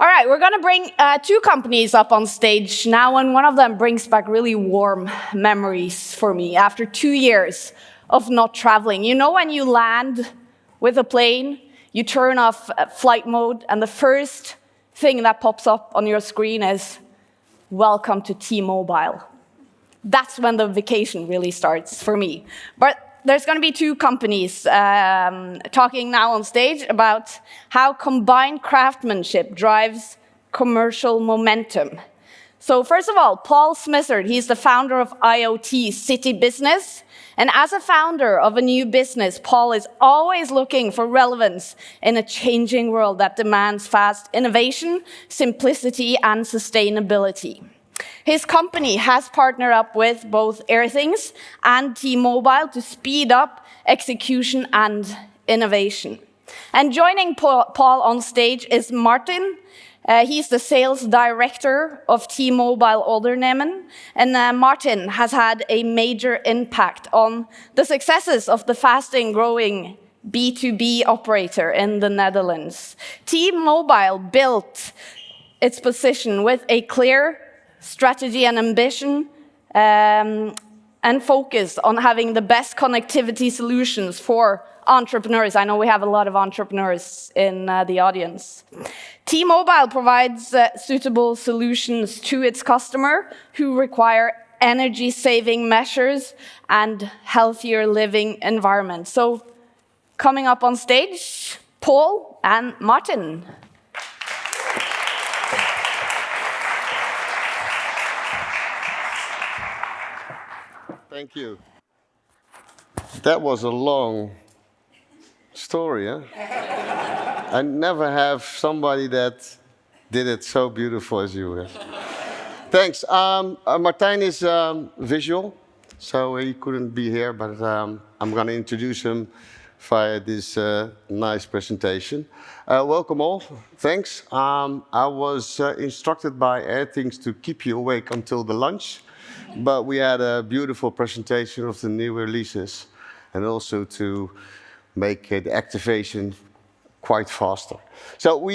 All right, we're going to bring two companies up on stage now, and one of them brings back really warm memories for me after 2 years of not traveling. You know, when you land with a plane, you turn off flight mode, and the first thing that pops up on your screen is, "Welcome to T-Mobile." That's when the vacation really starts for me. But there's going to be two companies talking now on stage about how combined craftsmanship drives commercial momentum. So first of all, Paul Smissaert, he's the founder of IoT City Business. And as a founder of a new business, Paul is always looking for relevance in a changing world that demands fast innovation, simplicity, and sustainability. His company has partnered up with both Aithings and T-Mobile to speed up execution and innovation. And joining Paul on stage is Martijn. He's the sales director of T-Mobile Ondernemen. And Martijn has had a major impact on the successes of the fast-growing B2B operator in the Netherlands. T-Mobile built its position with a clear strategy and ambition, and focus on having the best connectivity solutions for entrepreneurs. I know we have a lot of entrepreneurs in the audience. T-Mobile provides suitable solutions to its customer who require energy-saving measures and healthier living environments. So, coming up on stage, Paul and Martijn. Thank you. That was a long story, huh? I never have somebody that did it so beautiful as you have. Thanks. Martijn is visual, so he couldn't be here, but I'm going to introduce him via this nice presentation. Welcome all. Thanks. I was instructed by Aithings to keep you awake until the lunch. But we had a beautiful presentation of the new releases and also to make the activation quite faster. So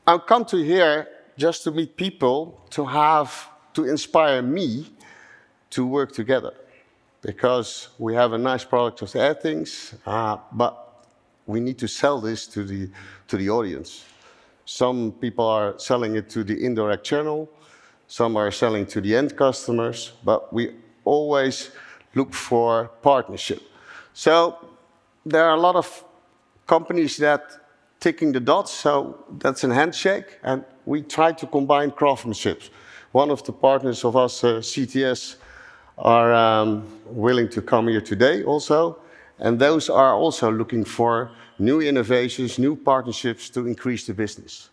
I come to here just to meet people, to inspire me to work together. Because we have a nice product of the Aithings, but we need to sell this to the audience. Some people are selling it to the indirect channel. Some are selling to the end customers, but we always look for partnership. So there are a lot of companies that ticking the dots, so that's a handshake, and we try to combine craftsmanship. One of the partners of us, CTS, are willing to come here today also, and those are also looking for new innovations, new partnerships to increase the business.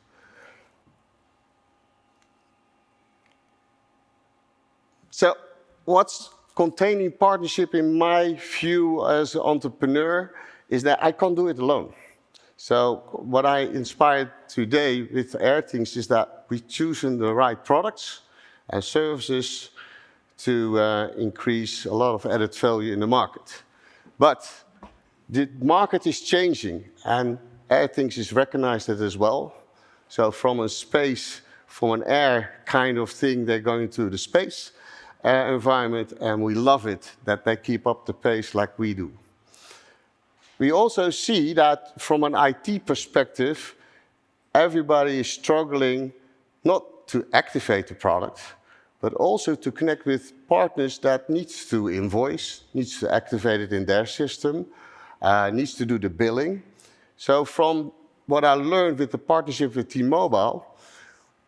So what's containing partnership in my view as an entrepreneur is that I can't do it alone. So what I inspired today with Aithings is that we've chosen the right products and services to increase a lot of added value in the market. But the market is changing and Aithings is recognized it as well. So from a space, from an air kind of thing, they're going to the space environment, and we love it that they keep up the pace like we do. We also see that from an IT perspective, everybody is struggling not to activate the product, but also to connect with partners that needs to invoice, needs to activate it in their system, needs to do the billing. So from what I learned with the partnership with T-Mobile,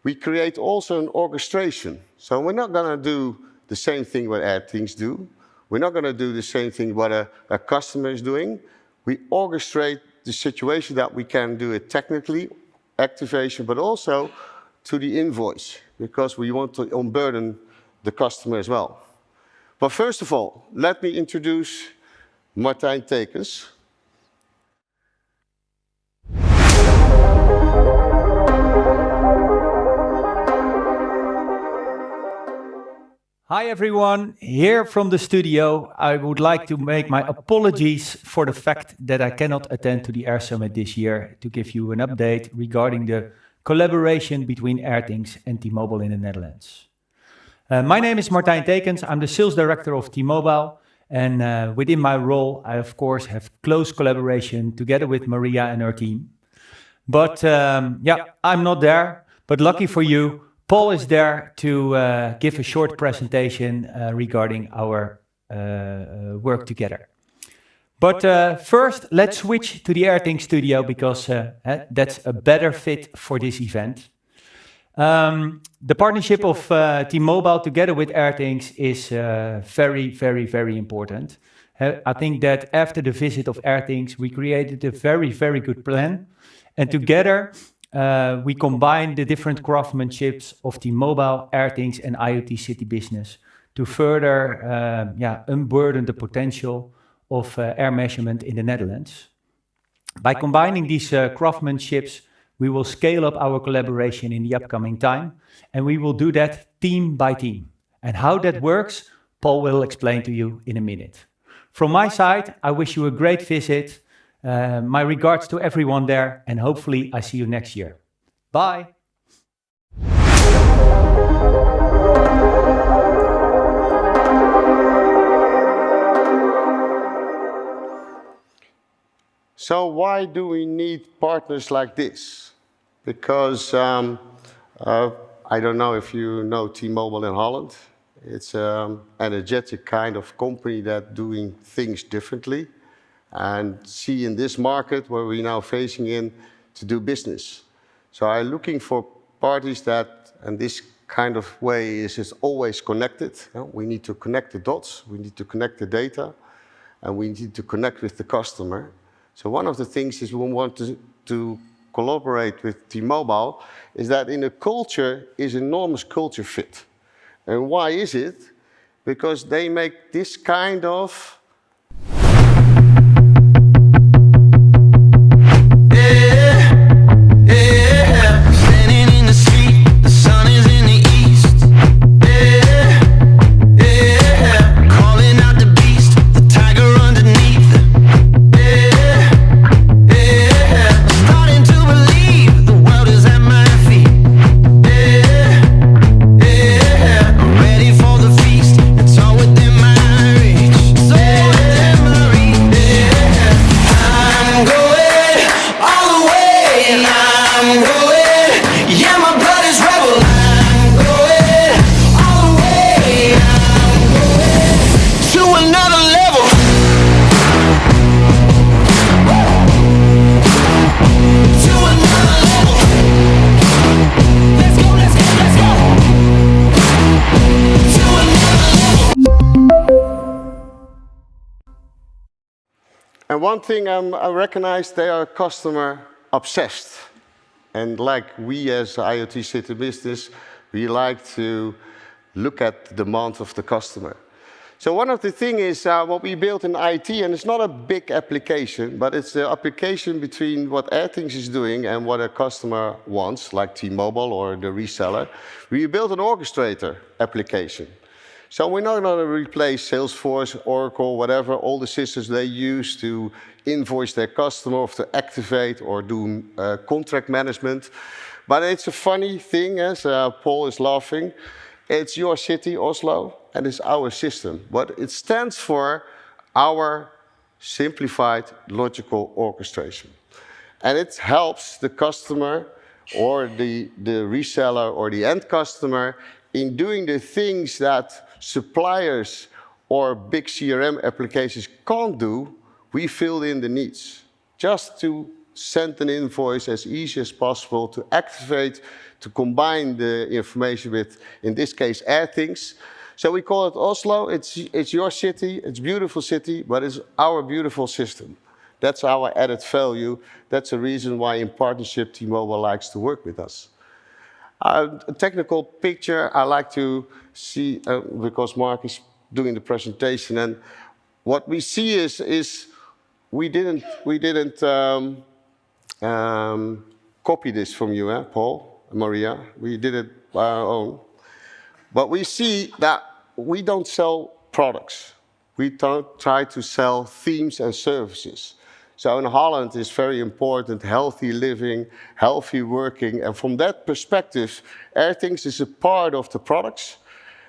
we create also an orchestration. So we're not going to do the same thing what Aithings do. We're not going to do the same thing what a customer is doing. We orchestrate the situation that we can do it technically, activation, but also to the invoice, because we want to unburden the customer as well. But first of all, let me introduce Martijn Teekens. Hi everyone, here from the studio. I would like to make my apologies for the fact that I cannot attend to the Air Summit this year to give you an update regarding the collaboration between Aithings and T-Mobile in the Netherlands. My name is Martijn Teekens. I'm the sales director of T-Mobile, and within my role, I of course have close collaboration together with Maria and her team. But yeah, I'm not there, but lucky for you, Paul is there to give a short presentation regarding our work together. But first, let's switch to the Aithings studio because that's a better fit for this event. The partnership of T-Mobile together with Aithings is very, very, very important. I think that after the visit of Aithings, we created a very, very good plan. And together, we combine the different craftsmanships of T-Mobile, Aithings, and IoT City Business to further unburden the potential of air measurement in the Netherlands. By combining these craftsmanships, we will scale up our collaboration in the upcoming time, and we will do that team by team. And how that works, Paul will explain to you in a minute. From my side, I wish you a great visit. My regards to everyone there, and hopefully I see you next year. Bye. So why do we need partners like this? Because I don't know if you know T-Mobile in Holland. It's an energetic kind of company that doing things differently and see in this market where we're now facing in to do business. So I'm looking for parties that, and this kind of way is always connected. We need to connect the dots, we need to connect the data, and we need to connect with the customer. So one of the things is we want to collaborate with T-Mobile is that in a culture is enormous culture fit. And why is it? Because they make this kind of And one thing I recognize, they are customer obsessed. And like we as IoT City Business, we like to look at the demands of the customer. So one of the things is what we built in IT, and it's not a big application, but it's the application between what Aithings is doing and what a customer wants, like T-Mobile or the reseller. We built an orchestrator application. So we're not going to replace Salesforce, Oracle, whatever, all the systems they use to invoice their customer or to activate or do contract management. But it's a funny thing, as Paul is laughing. It's your city, Oslo, and it's our system. But it stands for our simplified logical orchestration. And it helps the customer or the reseller or the end customer in doing the things that suppliers or big CRM applications can't do. We filled in the needs just to send an invoice as easy as possible, to activate, to combine the information with, in this case, Aithings. So we call it Oslo. It's your city, it's a beautiful city, but it's our beautiful system. That's our added value. That's the reason why in partnership T-Mobile likes to work with us. A technical picture I like to see, because Mark is doing the presentation, and what we see is we didn't copy this from you, Paul and Maria. We did it by our own. But we see that we don't sell products. We don't try to sell themes and services. So in Holland, it's very important, healthy living, healthy working. And from that perspective, Aithings is a part of the products.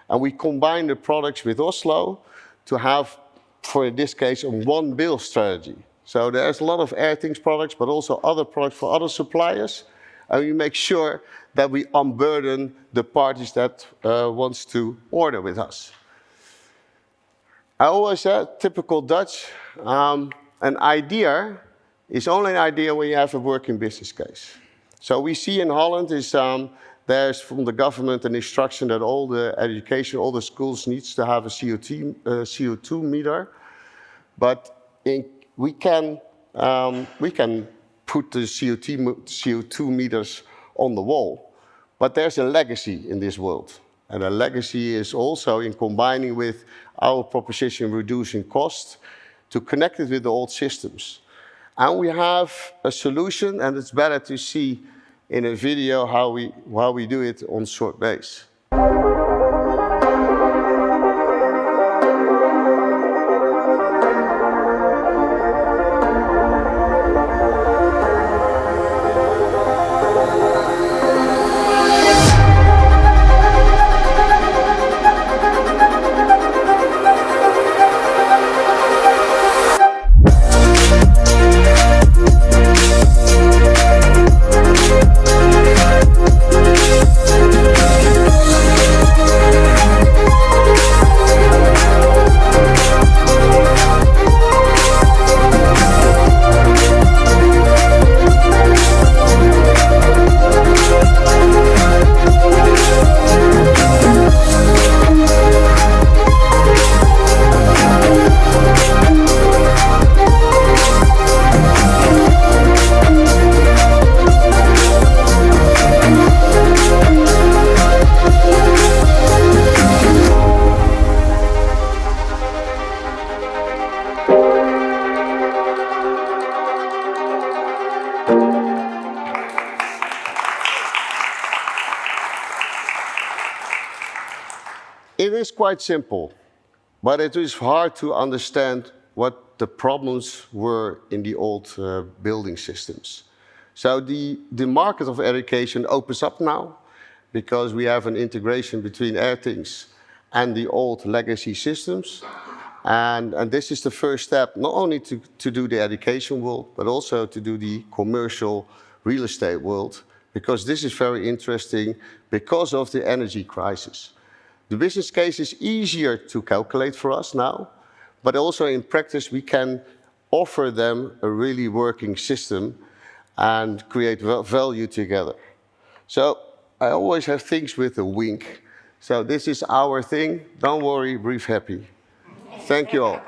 And we combine the products with Oslo to have, for in this case, a one bill strategy. So there's a lot of Aithings products, but also other products for other suppliers. And we make sure that we unburden the parties that wants to order with us. I always said, typical Dutch, an idea is only an idea when you have a working business case. So we see in Holland is there's from the government an instruction that all the education, all the schools needs to have a CO2 meter, but we can put the CO2 meters on the wall. But there's a legacy in this world. And a legacy is also in combining with our proposition reducing cost to connect it with the old systems. And we have a solution, and it's better to see in a video how we do it on short base. It is quite simple, but it is hard to understand what the problems were in the old building systems. So the market of education opens up now because we have an integration between Aithings and the old legacy systems. And this is the first step, not only to do the education world, but also to do the commercial real estate world, because this is very interesting because of the energy crisis. The business case is easier to calculate for us now, but also in practice we can offer them a really working system and create value together. So I always have things with a wink. So this is our thing. Don't worry, breathe happy. Thank you all.